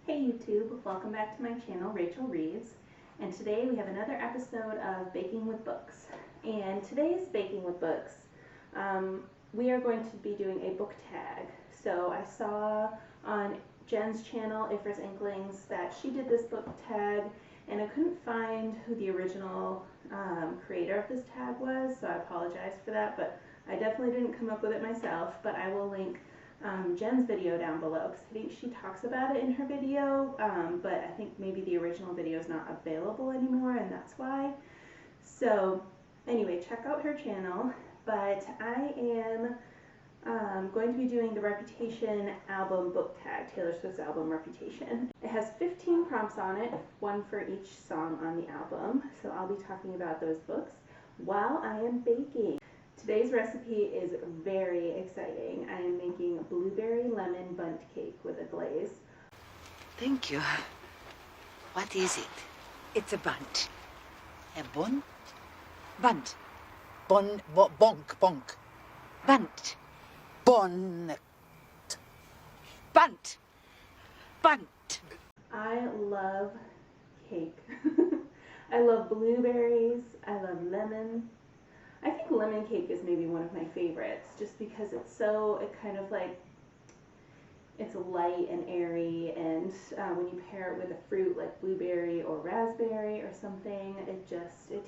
Hey YouTube, welcome back to my channel, Rachel Reeves, and today we have another episode of Baking with Books. And today's Baking with Books, we are going to be doing a book tag. So I saw on Jen's channel, Ifra's Inklings, that she did this book tag, and I couldn't find who the original creator of this tag was, so I apologize for that, but I definitely didn't come up with it myself, but I will link Jen's video down below, because I think she talks about it in her video, but I think maybe the original video is not available anymore, and that's why. So anyway, check out her channel, but I am going to be doing the Reputation album book tag, Taylor Swift's album Reputation. It has 15 prompts on it, one for each song on the album, so I'll be talking about those books while I am baking. Today's recipe is very exciting. I am making blueberry lemon bundt cake with a glaze. Thank you. What is it? It's a bunt. A bun? Bunt. Bon, bonk, bonk. Bunt. Bonnet. Bunt. Bunt. I love cake. I love blueberries. I love lemon. I think lemon cake is maybe one of my favorites, just because it's it's light and airy, and when you pair it with a fruit like blueberry or raspberry or something, it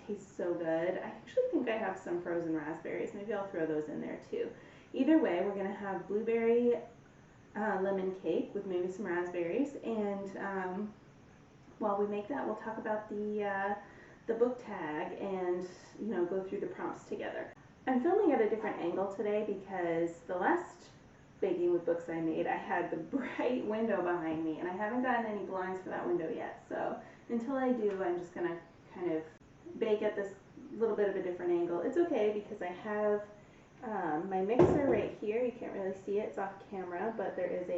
tastes so good. I actually think I have some frozen raspberries. Maybe I'll throw those in there too. Either way, we're going to have blueberry lemon cake with maybe some raspberries, and while we make that, we'll talk about the book tag and go through the prompts together. I'm filming at a different angle today because the last Baking with Books I made, I had the bright window behind me, and I haven't gotten any blinds for that window yet. So until I do, I'm just gonna kind of bake at this little bit of a different angle. It's okay because I have my mixer right here. You can't really see it, it's off camera, but there is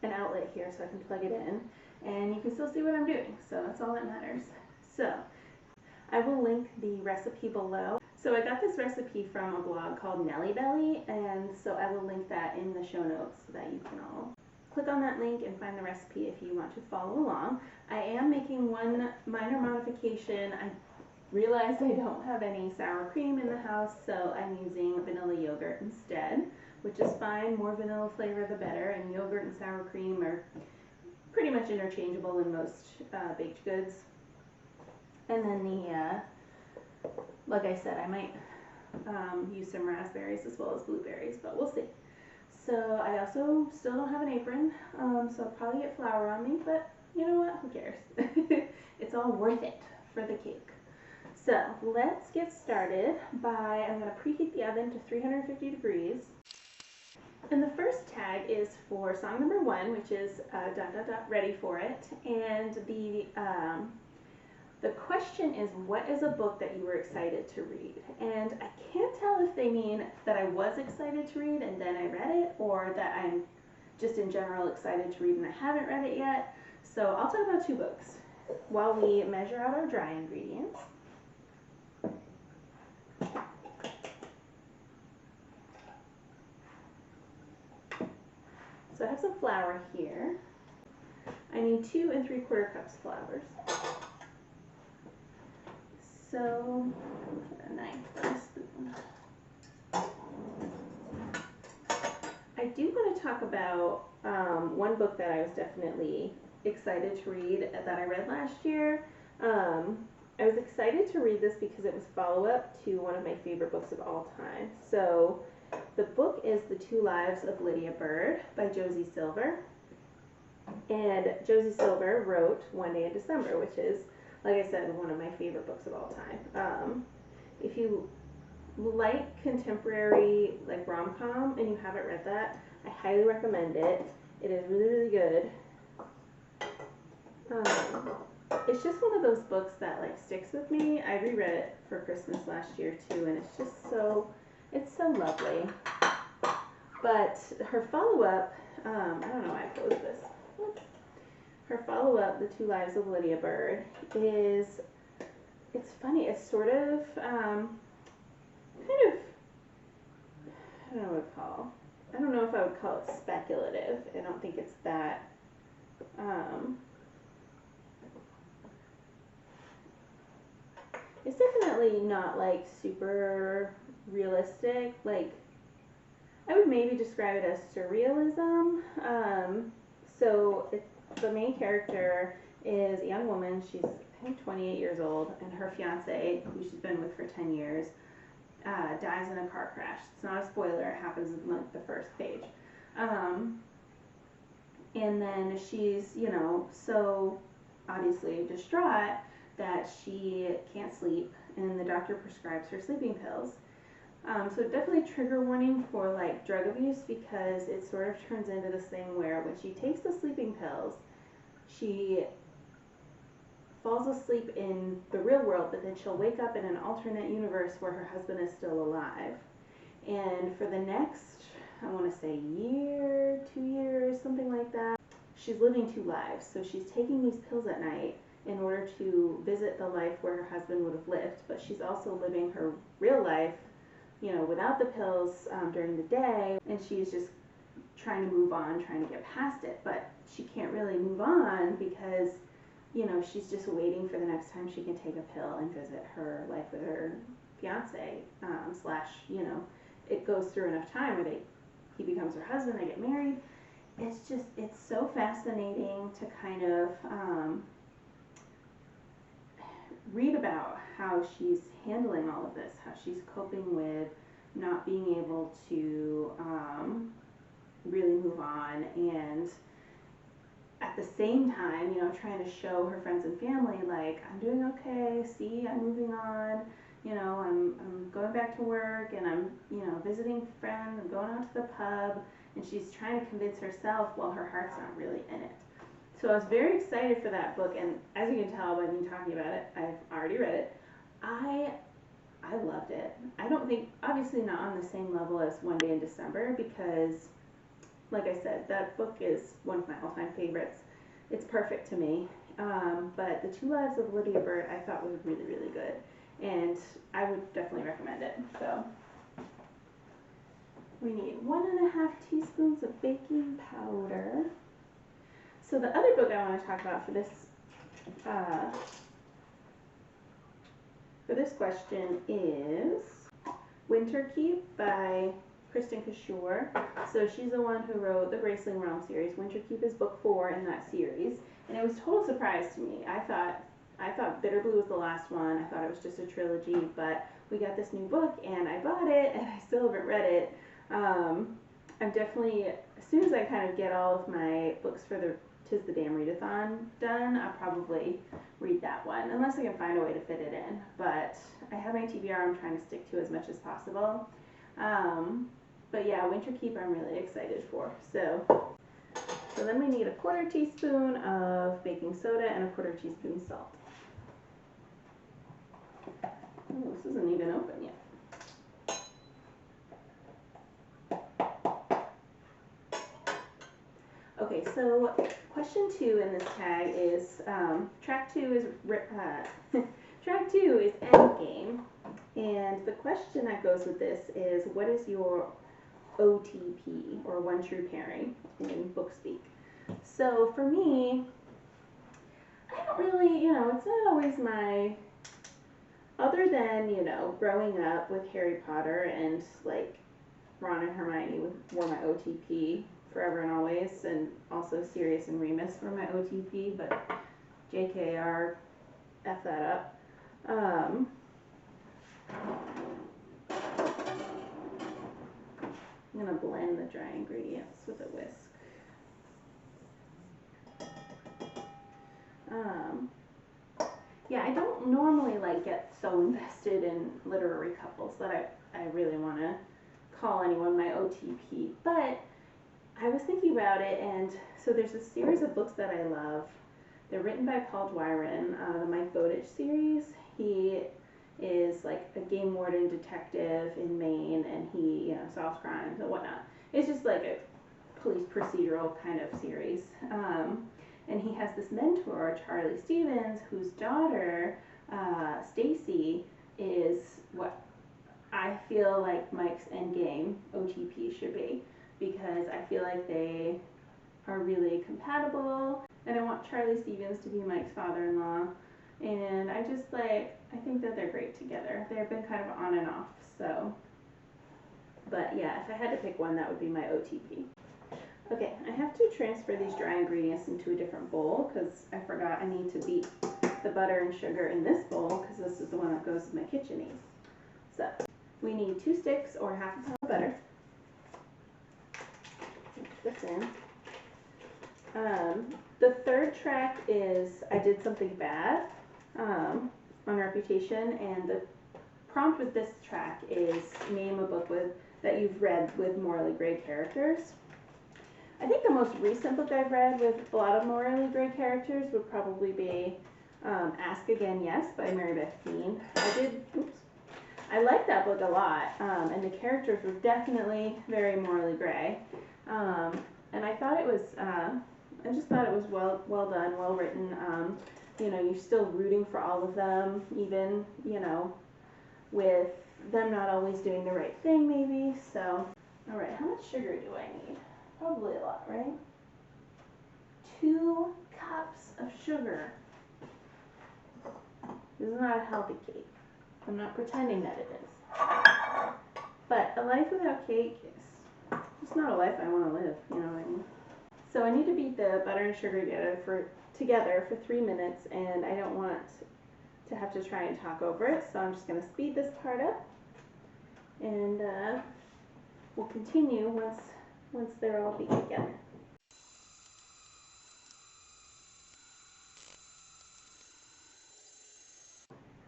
an outlet here so I can plug it in, and you can still see what I'm doing, so that's all that matters. So I will link the recipe below. So I got this recipe from a blog called Nelly Belly, and so I will link that in the show notes so that you can all click on that link and find the recipe if you want to follow along. I am making one minor modification. I realized I don't have any sour cream in the house, so I'm using vanilla yogurt instead, which is fine. More vanilla flavor the better, and yogurt and sour cream are pretty much interchangeable in most baked goods. And then like I said, I might use some raspberries as well as blueberries, but we'll see. So I also still don't have an apron, so I'll probably get flour on me, but you know what, who cares? It's all worth it for the cake. So let's get started I'm going to preheat the oven to 350 degrees. And the first tag is for song number 1, which is ... ready for it. And the question is, what is a book that you were excited to read? And I can't tell if they mean that I was excited to read and then I read it, or that I'm just in general excited to read and I haven't read it yet. So I'll talk about 2 books while we measure out our dry ingredients. So I have some flour here. I need 2 3/4 cups flour. So put a knife or a spoon. I do want to talk about one book that I was definitely excited to read that I read last year. I was excited to read this because it was follow-up to one of my favorite books of all time. So the book is The 2 Lives of Lydia Bird by Josie Silver. And Josie Silver wrote One Day in December, which is, like I said, one of my favorite books of all time. If you like contemporary, like rom-com, and you haven't read that, I highly recommend it. It is really, really good. It's just one of those books that sticks with me. I reread it for Christmas last year too, and it's just it's so lovely. But her follow-up, I don't know why I closed this. Her follow-up, The 2 Lives of Lydia Bird, it's funny. It's sort of, I don't know if I would call it speculative, I don't think it's that, it's definitely not like super realistic. Like, I would maybe describe it as surrealism. So the main character is a young woman. She's, I think, 28 years old, and her fiance, who she's been with for 10 years, dies in a car crash. It's not a spoiler. It happens in like the first page. And then she's, so obviously distraught that she can't sleep, and the doctor prescribes her sleeping pills. So definitely trigger warning for like drug abuse, because it sort of turns into this thing where when she takes the sleeping pills, she falls asleep in the real world, but then she'll wake up in an alternate universe where her husband is still alive. And for the next, I want to say year, 2 years, something like that, she's living two lives. So she's taking these pills at night in order to visit the life where her husband would have lived, but she's also living her real life, without the pills during the day, and she's just trying to move on, trying to get past it, but she can't really move on because, she's just waiting for the next time she can take a pill and visit her life with her fiance, slash, it goes through enough time where he becomes her husband, they get married. It's so fascinating to kind of read about how she's handling all of this, how she's coping with not being able to really move on, and at the same time, trying to show her friends and family, like, I'm doing okay, see, I'm moving on, I'm going back to work, and I'm, visiting friends, I'm going out to the pub, and she's trying to convince herself while her heart's not really in it. So I was very excited for that book, and as you can tell by me talking about it, I've already read it. I loved it. I don't think, obviously not on the same level as One Day in December, because, like I said, that book is one of my all-time favorites. It's perfect to me. But The Two Lives of Lydia Bird I thought was really, really good, and I would definitely recommend it. So we need 1.5 teaspoons of baking powder. So the other book I want to talk about for this question is Winter Keep by Kristen Kishore. So she's the one who wrote the Graceling Realm series. Winter Keep is book 4 in that series, and it was a total surprise to me. I thought Bitter Blue was the last one. I thought it was just a trilogy, but we got this new book, and I bought it, and I still haven't read it. I'm definitely, as soon as I kind of get all of my books for the Tis the Damn Readathon done, I'll probably read that one, unless I can find a way to fit it in. But I have my TBR I'm trying to stick to as much as possible. But yeah, Winter Keep I'm really excited for. So then we need 1/4 teaspoon of baking soda and 1/4 teaspoon salt. Oh, this isn't even open yet. Okay, so question 2 in this tag is track 2 is track 2 is Endgame, and the question that goes with this is, what is your OTP, or one true pairing in book speak? So for me, I don't really, it's not always my, other than, growing up with Harry Potter and like Ron and Hermione were my OTP forever and always, and also Sirius and Remus were my OTP, but JKR F that up. I'm going to blend the dry ingredients with a whisk. Yeah, I don't normally like get so invested in literary couples that I really want to call anyone my OTP, but I was thinking about it, and so there's a series of books that I love. They're written by Paul Dwyron, the Mike Bowditch series. He is like a game warden detective in Maine, and he, solves crimes and whatnot. It's just like a police procedural kind of series. And he has this mentor, Charlie Stevens, whose daughter, Stacy, is what I feel like Mike's Endgame OTP should be, because I feel like they are really compatible, and I want Charlie Stevens to be Mike's father-in-law, and I think that they're great together. They've been kind of on and off, so, but yeah, if I had to pick one, that would be my OTP. Okay, I have to transfer these dry ingredients into a different bowl because I forgot I need to beat the butter and sugar in this bowl because this is the one that goes with my KitchenAid. So, we need 2 sticks or half a pound of butter. Mix this in. The third track is I Did Something Bad on Reputation, and the prompt with this track is name a book that you've read with morally gray characters. I think the most recent book I've read with a lot of morally gray characters would probably be Ask Again Yes by Mary Beth Keane. I liked that book a lot, and the characters were definitely very morally gray. And I thought it was, I just thought it was well done, well written. You know, you're still rooting for all of them, even, you know, with them not always doing the right thing maybe. So, all right, how much sugar do I need? Probably a lot, right? 2 cups of sugar. This is not a healthy cake. I'm not pretending that it is. But a life without cake is just not a life I want to live, you know what I mean? So I need to beat the butter and sugar together for 3 minutes, and I don't want to have to try and talk over it, so I'm just going to speed this part up, and we'll continue once they're all beat together.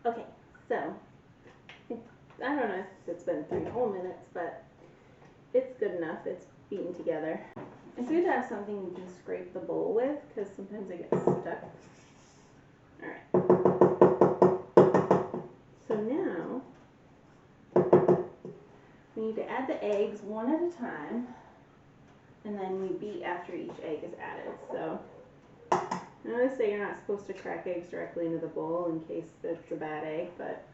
Okay, so I don't know if it's been 3 whole minutes, but it's good enough. It's beaten together. It's good to have something you can scrape the bowl with, because sometimes it gets stuck. Alright. So now, we need to add the eggs one at a time, and then we beat after each egg is added. So, I know they say you're not supposed to crack eggs directly into the bowl in case it's a bad egg, but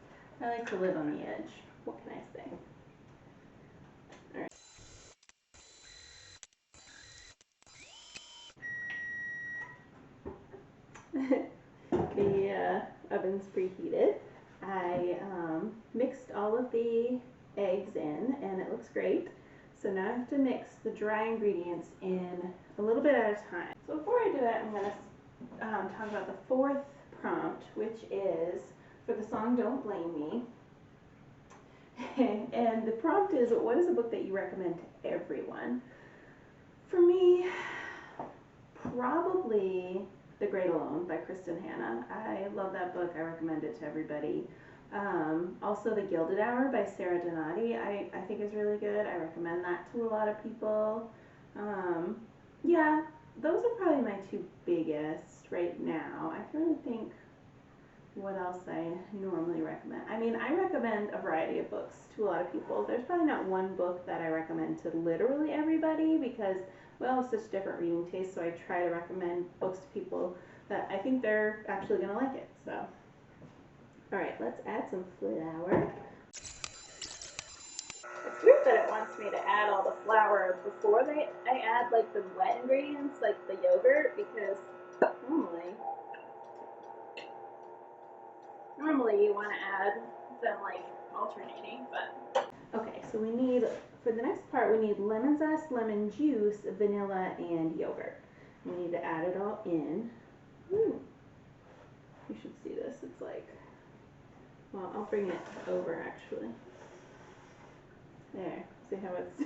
I like to live on the edge. What can I say? The oven's preheated. I mixed all of the eggs in, and it looks great. So now I have to mix the dry ingredients in a little bit at a time. So before I do that, I'm going to talk about the 4th prompt, which is for the song Don't Blame Me. And the prompt is, what is a book that you recommend to everyone? For me, probably The Great Alone by Kristen Hanna. I love that book. I recommend it to everybody. Also The Gilded Hour by Sarah Donati, I think is really good. I recommend that to a lot of people. Yeah, those are probably my 2 biggest right now. I can really think what else I normally recommend. I mean, I recommend a variety of books to a lot of people. There's probably not one book that I recommend to literally everybody because we all have such different reading tastes, so I try to recommend books to people that I think they're actually going to like it. So, alright, let's add some flour. It's weird that it wants me to add all the flour before I add like the wet ingredients, like the yogurt, because normally you want to add them like alternating, but okay, so we need, for the next part, we need lemon zest, lemon juice, vanilla, and yogurt. We need to add it all in. Ooh. You should see this. It's like, well, I'll bring it over actually. There, see how it's,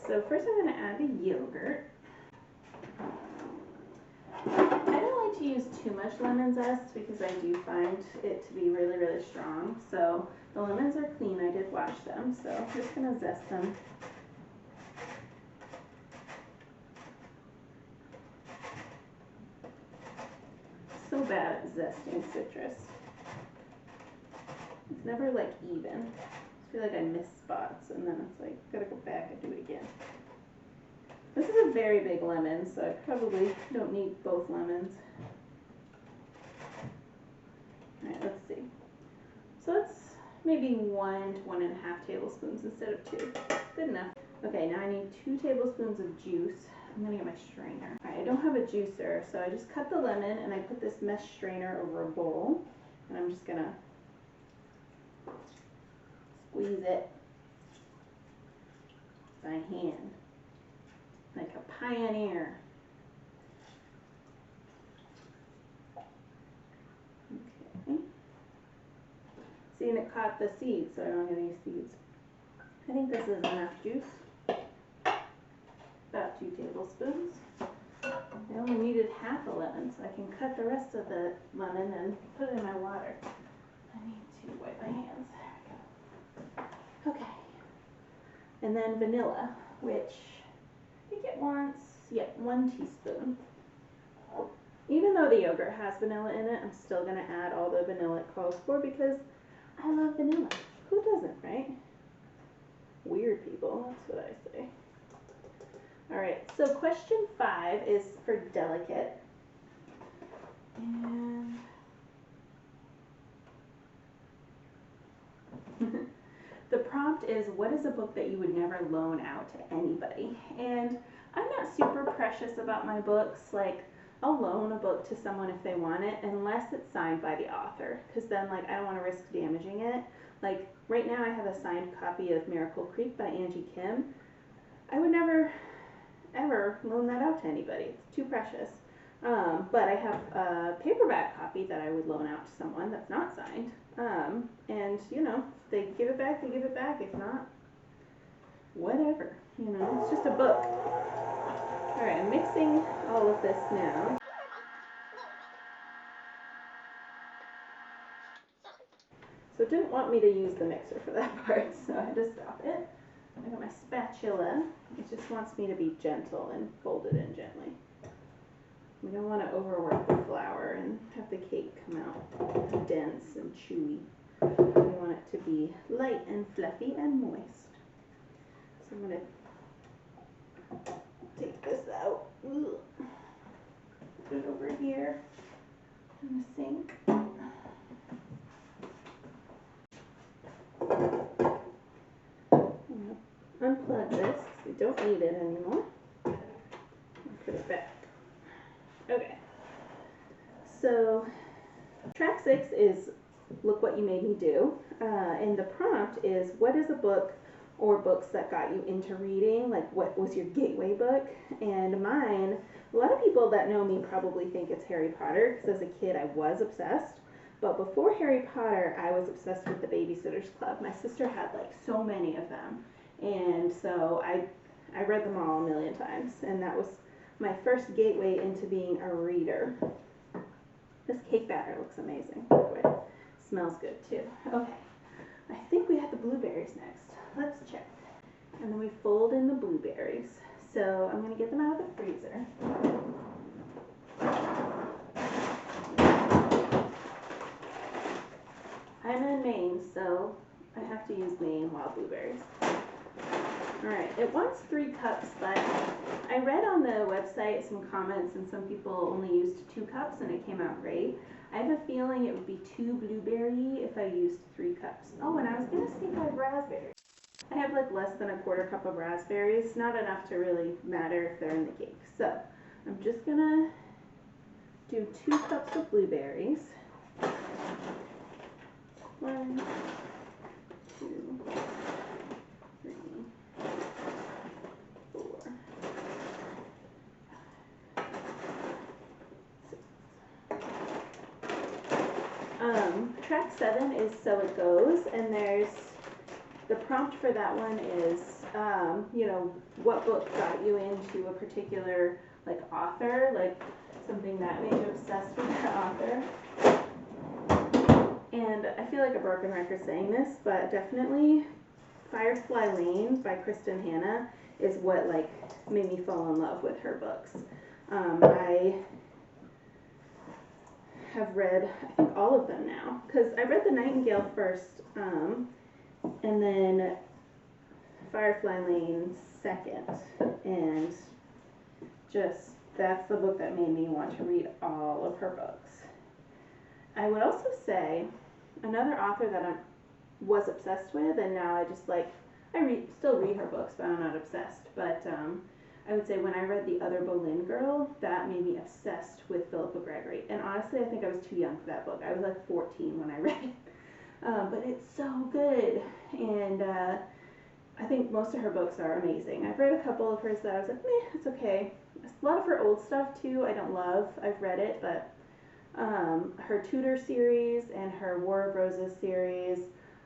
so first I'm going to add the yogurt. I don't like to use too much lemon zest because I do find it to be really, really strong. So the lemons are clean. I did wash them, so I'm just going to zest them. So bad at zesting citrus. It's never like even. I feel like I miss spots and then it's like, gotta go back and do it again. This is a very big lemon, so I probably don't need both lemons. Alright, let's see. So it's maybe 1 to 1.5 tablespoons instead of 2. Good enough. Okay, now I need 2 tablespoons of juice. I'm gonna get my strainer. All right, I don't have a juicer, so I just cut the lemon and I put this mesh strainer over a bowl, and I'm just gonna squeeze it by hand, like a pioneer. Okay. See, and it caught the seeds, so I don't get any seeds. I think this is enough juice. About 2 tablespoons. I only needed half a lemon, so I can cut the rest of the lemon and put it in my water. I need to wipe my hands. There we go. Okay. And then vanilla, which I think it wants, 1 teaspoon. Even though the yogurt has vanilla in it, I'm still going to add all the vanilla it calls for because I love vanilla. Who doesn't, right? Weird people, that's what I say. Alright, so question 5 is for delicate. And the prompt is, what is a book that you would never loan out to anybody? And I'm not super precious about my books. Like, I'll loan a book to someone if they want it, unless it's signed by the author, because then, like, I don't want to risk damaging it. Like, right now I have a signed copy of Miracle Creek by Angie Kim. I would never, ever loan that out to anybody. It's too precious. But I have a paperback copy that I would loan out to someone that's not signed. And, you know, if they give it back, they give it back. If not, whatever. You know, it's just a book. Alright, I'm mixing all of this now. So it didn't want me to use the mixer for that part, so I had to stop it. I got my spatula. It just wants me to be gentle and fold it in gently. We don't want to overwork the flour and have the cake come out dense and chewy. We want it to be light and fluffy and moist. So I'm going to take this out. Ugh. Put it over here in the sink. Unplug this because we don't need it anymore. Put it back. Okay. So track 6 is Look What You Made Me Do. And the prompt is, what is a book or books that got you into reading? Like, what was your gateway book? And mine, a lot of people that know me probably think it's Harry Potter, because as a kid I was obsessed. But before Harry Potter, I was obsessed with the Babysitter's Club. My sister had like so many of them. And so I read them all a million times. And that was my first gateway into being a reader. This cake batter looks amazing, by the way. Smells good too. Okay, I think we have the blueberries next. Let's check. And then we fold in the blueberries. So I'm going to get them out of the freezer. I'm in Maine, so I have to use Maine wild blueberries. Alright, it wants 3 cups, but I read on the website some comments and some people only used 2 cups and it came out great. I have a feeling it would be too blueberry if I used 3 cups. Oh, and I was going to see if I have raspberries. I have like less than a 1/4 cup of raspberries, not enough to really matter if they're in the cake. So I'm just going to do 2 cups of blueberries. 1, 2, 3, 4, 6. Track 7 is So It Goes, and there's the prompt for that one is, you know, what book got you into a particular like author, like something that made you obsessed with that author. And I feel like a broken record saying this, but definitely Firefly Lane by Kristen Hanna is what like made me fall in love with her books. I have read, I think, all of them now, because I read The Nightingale first, and then Firefly Lane second, and just that's the book that made me want to read all of her books. I would also say another author that I was obsessed with, and now I just like, still read her books, but I'm not obsessed. But I would say when I read The Other Boleyn Girl, that made me obsessed with Philippa Gregory. And honestly, I think I was too young for that book. I was like 14 when I read it. But it's so good. And I think most of her books are amazing. I've read a couple of hers that I was like, meh, it's okay. A lot of her old stuff too, I don't love. I've read it, but her Tudor series and her War of Roses series,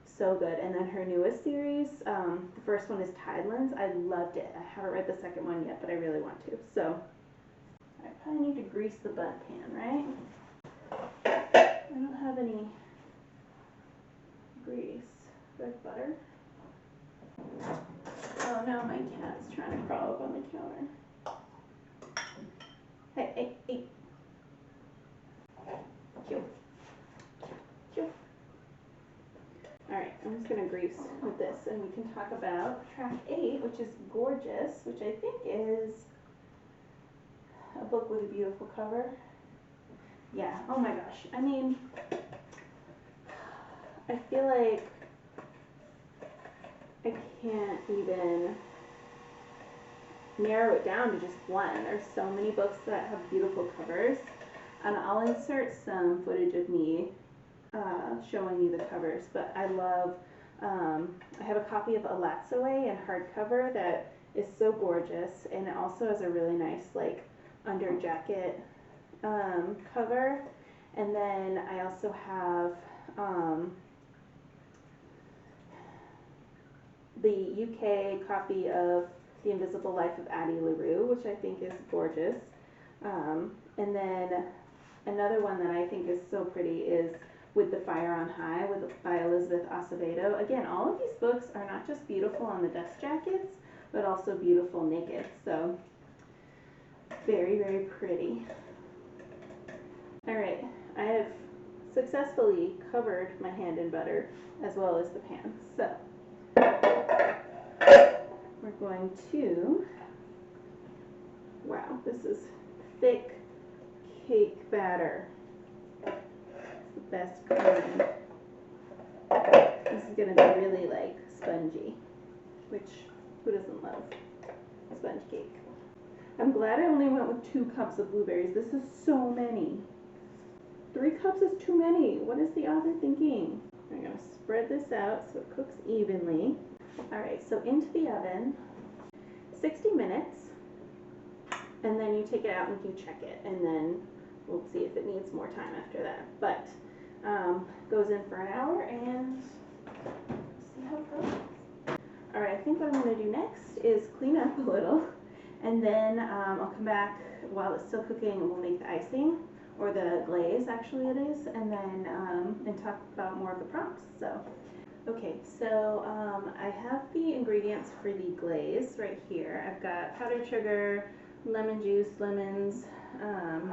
so good. And then her newest series, the first one is Tidelands. I loved it. I haven't read the second one yet, but I really want to. So I probably need to grease the bun pan, right? I don't have any grease. Do I have butter? Oh no, my cat's trying to crawl up on the counter. Hey, hey, hey. Cute. Cute. Alright, I'm just going to grease with this and we can talk about track 8, which is Gorgeous, which I think is a book with a beautiful cover. Yeah, oh my gosh. I mean, I feel like I can't even narrow it down to just one. There's so many books that have beautiful covers. And I'll insert some footage of me showing you the covers, but I love, I have a copy of Alatsoe in hardcover that is so gorgeous, and it also has a really nice like under jacket cover. And then I also have the UK copy of The Invisible Life of Addie LaRue, which I think is gorgeous. And then another one that I think is so pretty is With the Fire on High by Elizabeth Acevedo. Again, all of these books are not just beautiful on the dust jackets, but also beautiful naked. So very, very pretty. All right, I have successfully covered my hand in butter as well as the pan. So we're going to, wow, this is thick cake batter. It's the best kind. This is going to be really like spongy, which who doesn't love sponge cake? I'm glad I only went with 2 cups of blueberries. This is so many. 3 cups is too many. What is the author thinking? I'm going to spread this out so it cooks evenly. Alright, so into the oven, 60 minutes, and then you take it out and you check it, and then we'll see if it needs more time after that. But goes in for an hour and see how it goes. Alright, I think what I'm going to do next is clean up a little, and then I'll come back while it's still cooking and we'll make the icing, or the glaze actually it is, and then and talk about more of the prompts. So okay, so I have the ingredients for the glaze right here. I've got powdered sugar, lemon juice, lemons,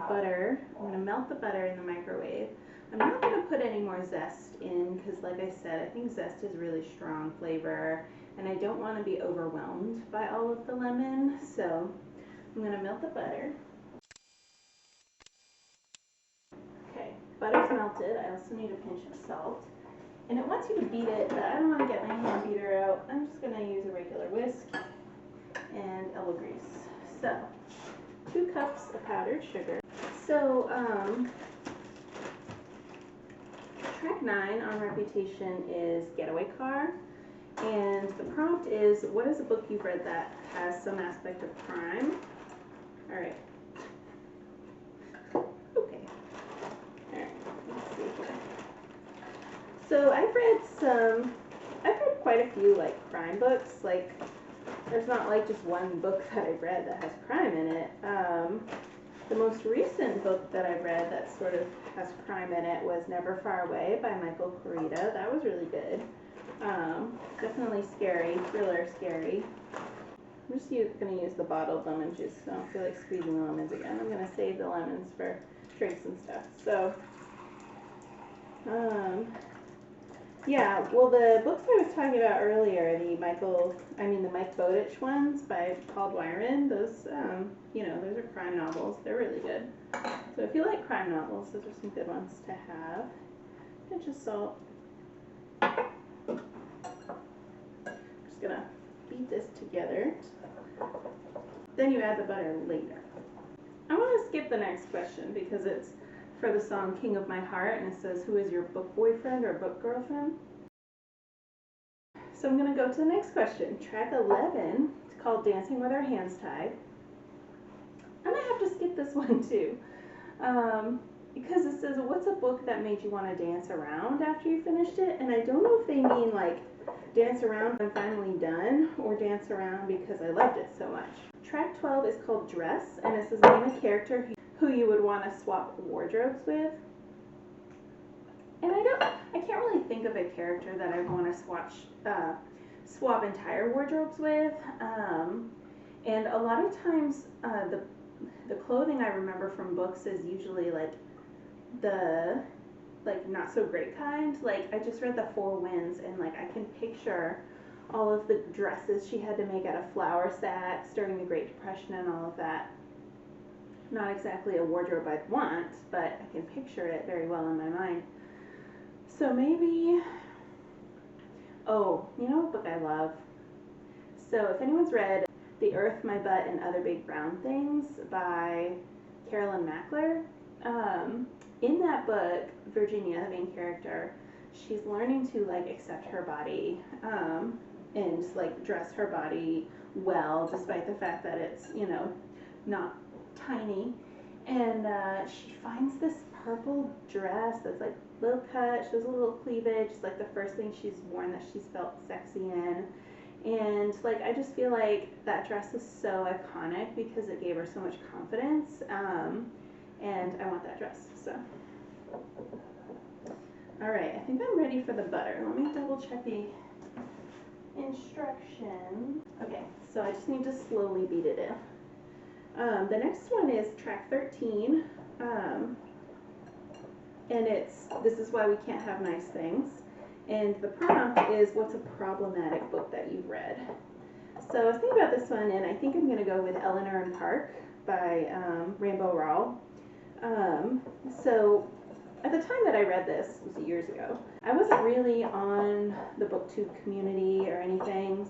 butter. I'm going to melt the butter in the microwave. I'm not going to put any more zest in because, like I said, I think zest is really strong flavor, and I don't want to be overwhelmed by all of the lemon. So I'm going to melt the butter. Okay, butter's melted. I also need a pinch of salt. And it wants you to beat it, but I don't want to get my hand beater out. I'm just going to use a regular whisk and elbow grease. So, 2 cups of powdered sugar. So, track 9 on Reputation is Getaway Car. And the prompt is, what is a book you've read that has some aspect of crime? Alright. Okay. Alright, let's see here. So I've read quite a few like crime books. Like there's not like just one book that I've read that has crime in it. The most recent book that I've read that sort of has crime in it was Never Far Away by Michael Corita. That was really good. Definitely scary, thriller scary. I'm just going to use the bottled lemon juice, so I don't feel like squeezing the lemons again. I'm going to save the lemons for drinks and stuff. So, yeah, well, the books I was talking about earlier, the Mike Bowditch ones by Paul Dwyron, those, those are crime novels. They're really good. So if you like crime novels, those are some good ones to have. Pinch of salt. Just gonna beat this together. Then you add the butter later. I want to skip the next question because it's for the song King of My Heart, and it says, who is your book boyfriend or book girlfriend? So I'm going to go to the next question. Track 11, it's called Dancing with Our Hands Tied. I might have to skip this one too. Because it says, what's a book that made you want to dance around after you finished it? And I don't know if they mean like dance around when I'm finally done, or dance around because I loved it so much. Track 12 is called Dress, and it says name a character who you would want to swap wardrobes with. And I can't really think of a character that I want to swap entire wardrobes with. And a lot of times, the clothing I remember from books is usually like the not so great kind. Like I just read The Four Winds, and like I can picture all of the dresses she had to make out of flour sacks during the Great Depression and all of that. Not exactly a wardrobe I'd want, but I can picture it very well in my mind. So maybe, oh, you know what book I love? So if anyone's read The Earth, My Butt, and Other Big Brown Things by Carolyn Mackler, in that book, Virginia, the main character, she's learning to like accept her body, and like dress her body well, despite the fact that it's, you know, not tiny. And she finds this purple dress that's like low cut. She has a little cleavage. It's like the first thing she's worn that she's felt sexy in. And like I just feel like that dress is so iconic because it gave her so much confidence. And I want that dress. So, all right, I think I'm ready for the butter. Let me double check the instructions. Okay, so I just need to slowly beat it in. The next one is track 13, and this is why we can't have nice things. And the prompt is, what's a problematic book that you've read? So I was thinking about this one, and I think I'm going to go with Eleanor and Park by Rainbow Rowell. So at the time that I read this, it was years ago, I wasn't really on the BookTube community or anything.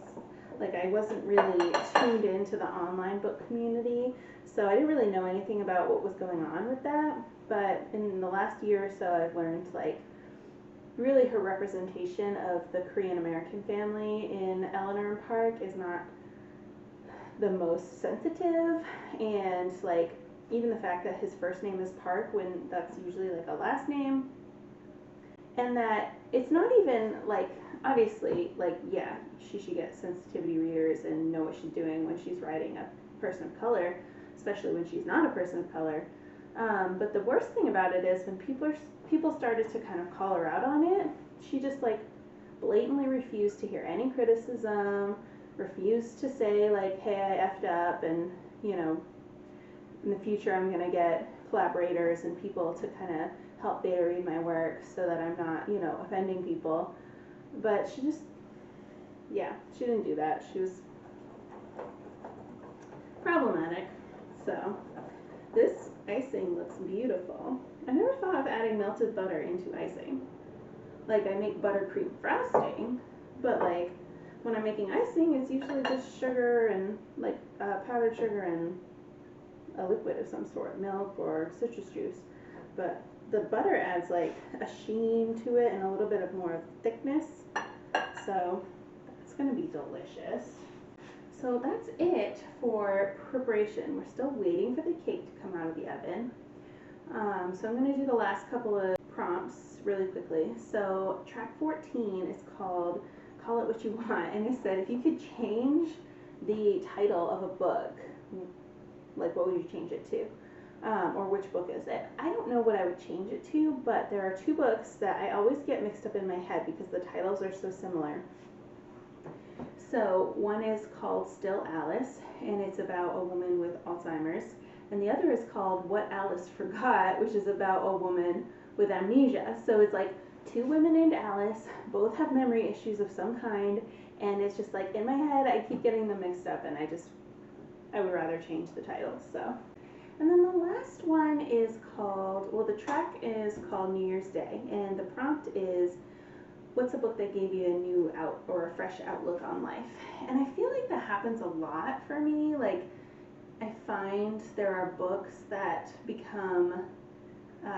Like I wasn't really tuned into the online book community, so I didn't really know anything about what was going on with that. But in the last year or so, I've learned like really her representation of the Korean American family in Eleanor and Park is not the most sensitive, and like even the fact that his first name is Park when that's usually like a last name, and that it's not even like, obviously, like, yeah, she should get sensitivity readers and know what she's doing when she's writing a person of color, especially when she's not a person of color. But the worst thing about it is when people started to kind of call her out on it, she just like blatantly refused to hear any criticism, refused to say like, hey, I effed up, and you know, in the future I'm gonna get collaborators and people to kind of help beta read my work so that I'm not, you know, offending people. But she just, yeah, she didn't do that. She was problematic. So this icing looks beautiful. I never thought of adding melted butter into icing. Like I make buttercream frosting, but like when I'm making icing, it's usually just sugar and like powdered sugar and a liquid of some sort, milk or citrus juice. But the butter adds like a sheen to it and a little bit of more thickness. So it's gonna be delicious. So that's it for preparation. We're still waiting for the cake to come out of the oven. So I'm gonna do the last couple of prompts really quickly. So track 14 is called Call It What You Want, and it said if you could change the title of a book, like what would you change it to? Or which book is it? I don't know what I would change it to, but there are two books that I always get mixed up in my head because the titles are so similar. So one is called Still Alice, and it's about a woman with Alzheimer's, and the other is called What Alice Forgot, which is about a woman with amnesia. So it's like two women named Alice, both have memory issues of some kind, and it's just like in my head I keep getting them mixed up, and I would rather change the titles. So, and then the last one is called, well, the track is called New Year's Day, and the prompt is, what's a book that gave you a new or a fresh outlook on life? And I feel like that happens a lot for me. Like I find there are books that become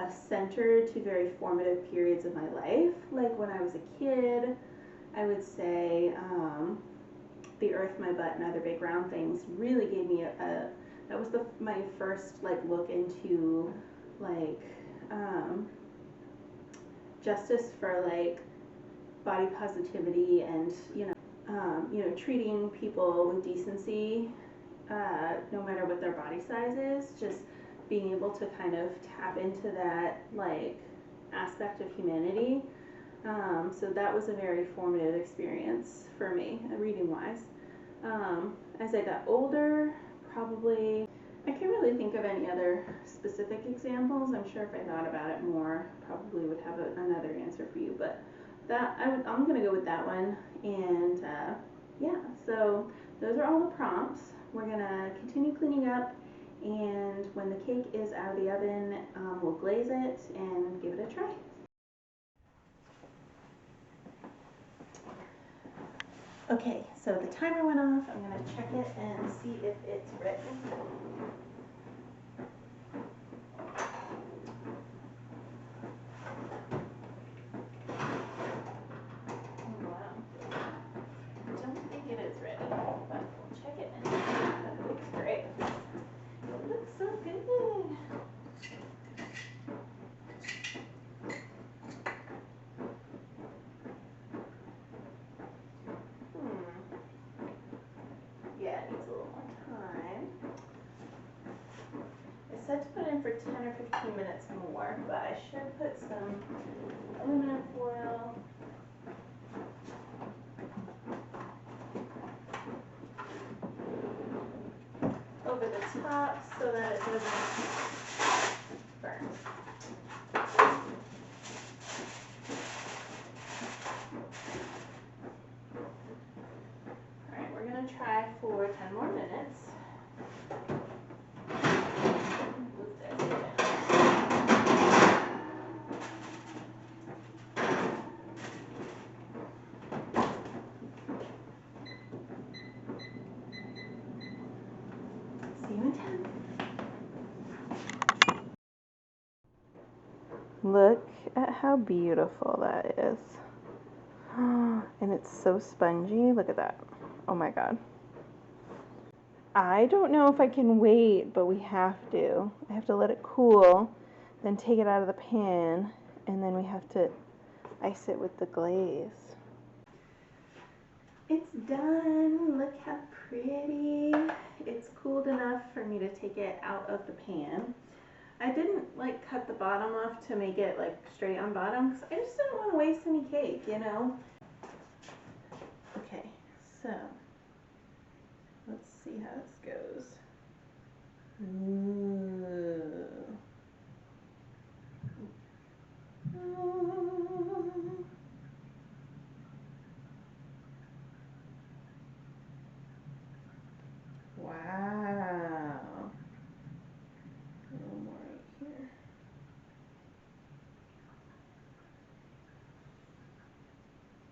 centered to very formative periods of my life. Like when I was a kid, I would say The Earth, My Butt, and Other Big Round Things really gave me that was my first like look into like justice for like body positivity and treating people with decency, no matter what their body size is. Just being able to kind of tap into that like aspect of humanity. So that was a very formative experience for me, reading wise. As I got older, probably I can't really think of any other specific examples. I'm sure if I thought about it more, probably would have another answer for you. But I'm gonna go with that one. And yeah, so those are all the prompts. We're gonna continue cleaning up, and when the cake is out of the oven, we'll glaze it and give it a try. Okay, so the timer went off. I'm gonna check it and see if it's ready. Wow. I don't think it is ready, but we'll check it and it looks great. It looks so good. Yeah, it needs a little more time. I said to put in for 10 or 15 minutes more, but I should put some aluminum foil over the top so that it doesn't burn. Alright, we're going to try for 10 more minutes. Move this down. See you in 10. Look at how beautiful that is. And it's so spongy. Look at that. Oh my god. I don't know if I can wait, but we have to. I have to let it cool, then take it out of the pan, and then we have to ice it with the glaze. It's done. Look how pretty. It's cooled enough for me to take it out of the pan. I didn't like cut the bottom off to make it like straight on bottom because I just didn't want to waste any cake, you know. Okay, so let's see how this goes. Ooh. Ooh. Wow. A little more right here.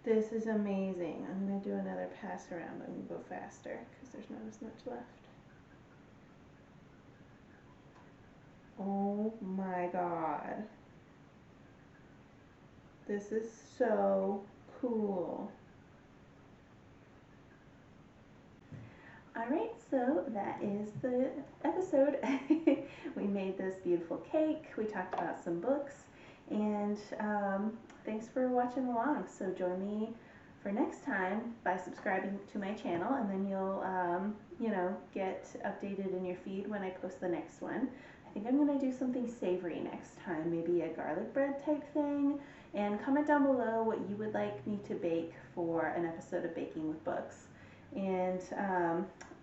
This is amazing. I'm going to do another pass around and go faster because there's not as much left. Oh my god. This is so cool. Alright, so that is the episode. We made this beautiful cake, we talked about some books, and thanks for watching along. So join me for next time by subscribing to my channel, and then you'll get updated in your feed when I post the next one. I think I'm going to do something savory next time, maybe a garlic bread type thing. And comment down below what you would like me to bake for an episode of Baking with Books. And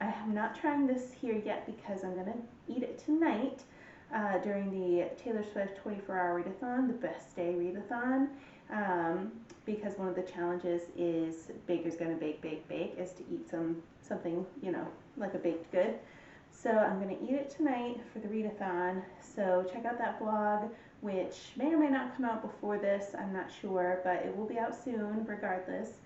I am not trying this here yet because I'm going to eat it tonight during the Taylor Swift 24-hour readathon, the best day readathon. Because one of the challenges is Baker's Gonna Bake, is to eat something, like a baked good. So I'm going to eat it tonight for the readathon. So check out that vlog, which may or may not come out before this, I'm not sure, but it will be out soon regardless.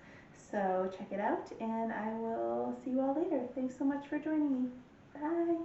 So check it out, and I will see you all later. Thanks so much for joining me. Bye.